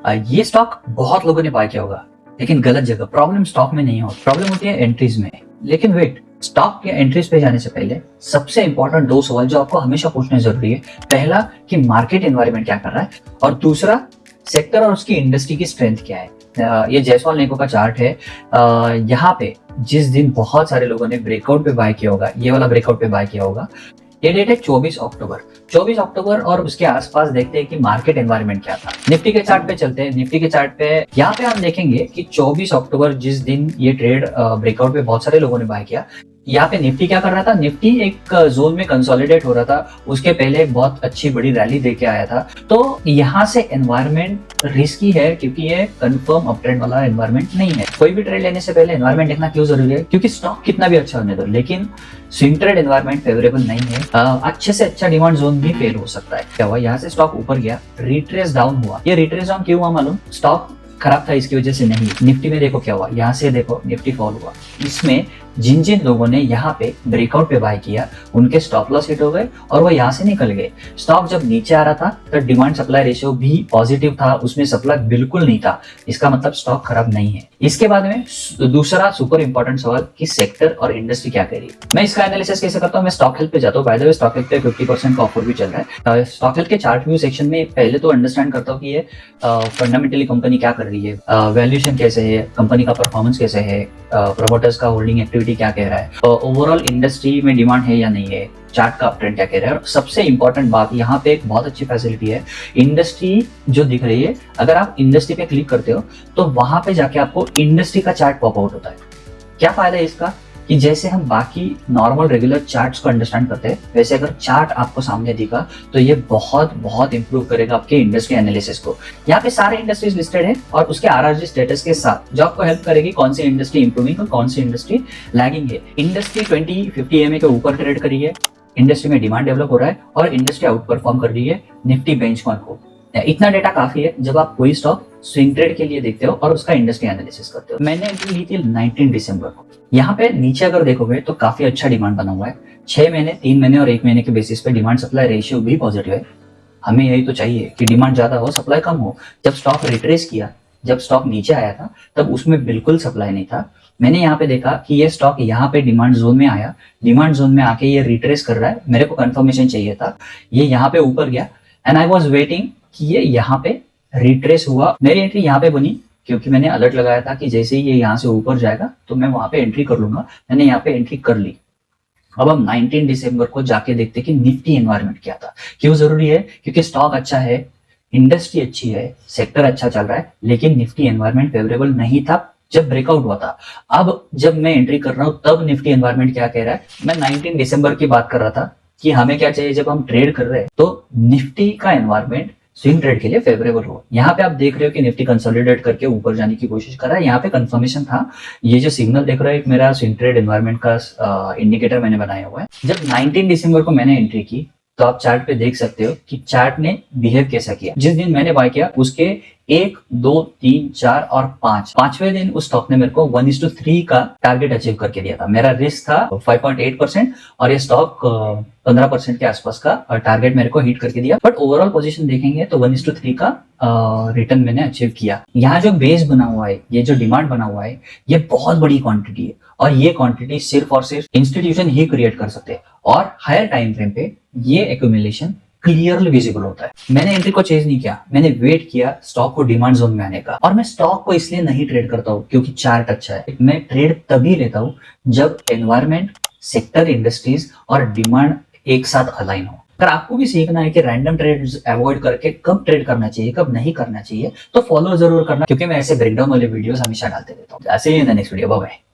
ये स्टॉक बहुत लोगों ने बाय किया होगा, लेकिन गलत जगह। प्रॉब्लम स्टॉक में नहीं होती, प्रॉब्लम होती है एंट्रीज में। लेकिन वेट, स्टॉक के एंट्रीज पे जाने से पहले सबसे इंपॉर्टेंट दो सवाल जो आपको हमेशा पूछने जरूरी है। पहला कि मार्केट एनवायरनमेंट क्या कर रहा है, और दूसरा सेक्टर और उसकी इंडस्ट्री की स्ट्रेंथ क्या है। ये जायसवाल नेको का चार्ट है। यहाँ पे जिस दिन बहुत सारे लोगों ने ब्रेकआउट पे बाय किया होगा, ये वाला ब्रेकआउट पे बाय किया होगा, ये डेट है 24 अक्टूबर। 24 अक्टूबर और उसके आसपास देखते हैं कि मार्केट एनवायरनमेंट क्या था। निफ्टी के चार्ट पे चलते हैं। निफ्टी के चार्ट पे यहाँ पे हम देखेंगे कि 24 अक्टूबर जिस दिन ये ट्रेड ब्रेकआउट पे बहुत सारे लोगों ने बाय किया, यहाँ पे निफ्टी क्या कर रहा था, निफ्टी एक जोन में कंसोलिडेट हो रहा था। उसके पहले एक बहुत अच्छी बड़ी रैली देके आया था। तो यहाँ से एनवायरनमेंट रिस्की है, क्योंकि ये कंफर्म अपट्रेंड वाला एनवायरनमेंट नहीं है। कोई भी ट्रेड लेने से पहले एनवायरनमेंट देखना क्यों जरूरी है, क्योंकि स्टॉक कितना भी अच्छा होने दो, लेकिन स्विंग ट्रेड एनवायरनमेंट फेवरेबल नहीं है। अच्छे से अच्छा डिमांड जोन भी फेल हो सकता है। क्या हुआ, यहाँ से स्टॉक ऊपर गया, रिट्रेस डाउन हुआ। ये रिट्रेस डाउन क्यों हुआ मालूम, स्टॉक खराब था इसकी वजह से नहीं। निफ्टी में देखो क्या हुआ, यहाँ से देखो निफ्टी फॉल हुआ। इसमें जिन जिन लोगों ने यहाँ पे ब्रेकआउट पे बाय किया, उनके स्टॉप लॉस हिट हो गए और वो यहाँ से निकल गए। स्टॉक जब नीचे आ रहा था तो डिमांड सप्लाई रेशियो भी पॉजिटिव था, उसमें सप्लाई बिल्कुल नहीं था। इसका मतलब स्टॉक खराब नहीं है। इसके बाद में दूसरा सुपर इंपॉर्टेंट सवाल कि सेक्टर और इंडस्ट्री क्या कह रही है। मैं इसका एनालिसिस कैसे करता हूँ, मैं स्टॉक हेल्थ पे जाता हूँ। By the way stock health पे 50% का ऑफर भी चल रहा है। स्टॉक हेल्थ के चार्ट व्यू सेक्शन में पहले तो अंडरस्टैंड करता हूँ कि ये फंडामेंटली कंपनी क्या कर रही है, वैल्यूएशन कैसे है, कंपनी का परफॉर्मेंस कैसे है, प्रमोटर्स का होल्डिंग एक्टिविटी क्या कह रहा है, ओवरऑल इंडस्ट्री में डिमांड है या नहीं है, चार्ट का अपट्रेंड क्या कह रहा है। और सबसे इंपॉर्टेंट बात, यहाँ पे एक बहुत अच्छी फैसिलिटी है, इंडस्ट्री जो दिख रही है, अगर आप इंडस्ट्री पे क्लिक करते हो तो वहां पे जाके आपको इंडस्ट्री का चार्ट पॉप आउट होता है। क्या फायदा है इसका, कि जैसे हम बाकी नॉर्मल रेगुलर चार्ट्स को अंडरस्टैंड करते हैं, वैसे अगर चार्ट आपको सामने दिखा तो ये बहुत बहुत इंप्रूव करेगा आपके इंडस्ट्री एनालिसिस को। यहाँ पे सारे इंडस्ट्रीज लिस्टेड है और उसके आरआरजी स्टेटस के साथ, जो आपको हेल्प करेगी कौन सी इंडस्ट्री इंप्रूविंग और कौन सी इंडस्ट्री लैगिंग है। इंडस्ट्री 20-50 EMA के ऊपर ट्रेड करी है, इंडस्ट्री में डिमांड डेवलप हो रहा है और इंडस्ट्री आउट परफॉर्म कर रही है निफ्टी बेंचमार्क को। इतना डेटा काफी है जब आप कोई स्टॉक स्विंग ट्रेड के लिए देखते हो और उसका इंडस्ट्री एनालिसिस करते हो। मैंने एंट्री ली थी 19 दिसंबर को। यहाँ पे नीचे अगर देखोगे तो काफी अच्छा डिमांड बना हुआ है। 6 महीने, 3 महीने और 1 महीने के बेसिस पे डिमांड सप्लाई रेशियो भी पॉजिटिव है। हमें यही तो चाहिए कि डिमांड ज्यादा हो, सप्लाई कम हो। जब स्टॉक रिट्रेस किया, जब स्टॉक नीचे आया था, तब उसमें बिल्कुल सप्लाई नहीं था। मैंने यहाँ पे देखा कि ये स्टॉक यहाँ पे डिमांड जोन में आया, डिमांड जोन में आके ये रिट्रेस कर रहा है। मेरे को कंफर्मेशन चाहिए था, ये यहाँ पे ऊपर गया एंड आई वॉज वेटिंग कि ये यहाँ पे रिट्रेस हुआ। मेरी एंट्री यहाँ पे बनी क्योंकि मैंने अलर्ट लगाया था कि जैसे ही ये यहाँ से ऊपर जाएगा तो मैं वहां पे एंट्री कर लूंगा। मैंने यहाँ पे एंट्री कर ली। अब हम 19 दिसंबर को जाके देखते कि निफ्टी एनवायरनमेंट क्या था। क्यों जरूरी है, क्योंकि स्टॉक अच्छा है, इंडस्ट्री अच्छी है, सेक्टर अच्छा चल रहा है, लेकिन निफ्टी एनवायरनमेंट फेवरेबल नहीं था जब ब्रेकआउट हुआ था। अब जब मैं एंट्री कर रहा हूँ तब निफ्टी एनवायरनमेंट क्या कह रहा है। मैं 19 दिसंबर की बात कर रहा था कि हमें क्या चाहिए जब हम ट्रेड कर रहे हैं, तो निफ्टी का एनवायरनमेंट स्विंग ट्रेड के लिए फेवरेबल हो। यहाँ पे आप देख रहे हो कि निफ्टी कंसोलिडेट करके ऊपर जाने की कोशिश कर रहा है। यहाँ पे कंफर्मेशन था। ये जो सिग्नल देख रहे हो एक मेरा स्विंग ट्रेड एनवायरनमेंट का इंडिकेटर मैंने बनाया हुआ है। जब 19 दिसंबर को मैंने एंट्री की तो आप चार्ट पे देख सकते हो कि चार्ट ने बिहेव कैसा किया। जिस दिन मैंने बाय किया उसके 1, 2, 3, 4 और 5, पांचवें दिन उस स्टॉक ने मेरे को 1:3 का टारगेट अचीव करके दिया था। मेरा रिस्क था 5.8% और ये स्टॉक 15% के आसपास का टारगेट मेरे को हिट करके दिया। बट ओवरऑल पोजीशन देखेंगे तो 1:3 का रिटर्न मैंने अचीव किया। यहाँ जो बेस बना हुआ है, ये जो डिमांड बना हुआ है, ये बहुत बड़ी क्वांटिटी है और ये क्वांटिटी सिर्फ और सिर्फ इंस्टीट्यूशन ही क्रिएट कर सकते हैं और हायर टाइम फ्रेम पे ये एक्यूमुलेशन क्लियरली विजिबल होता है। मैंने एंट्री को चेंज नहीं किया, मैंने वेट किया स्टॉक को डिमांड जोन में आने का। और मैं स्टॉक को इसलिए नहीं ट्रेड करता हूँ क्योंकि चार्ट अच्छा है। मैं ट्रेड तभी लेता हूँ जब एनवायरनमेंट, सेक्टर, इंडस्ट्रीज और डिमांड एक साथ अलाइन हो। अगर आपको भी सीखना है कि रैंडम ट्रेड्स अवॉइड करके कब ट्रेड करना चाहिए, कब नहीं करना चाहिए, तो फॉलो जरूर करना, क्योंकि मैं ऐसे ब्रेकडाउन वाले वीडियोस हमेशा डालते रहता हूँ। ऐसे ही नेक्स्ट वीडियो, बाय बाय।